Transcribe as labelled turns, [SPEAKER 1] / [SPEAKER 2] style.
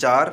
[SPEAKER 1] 4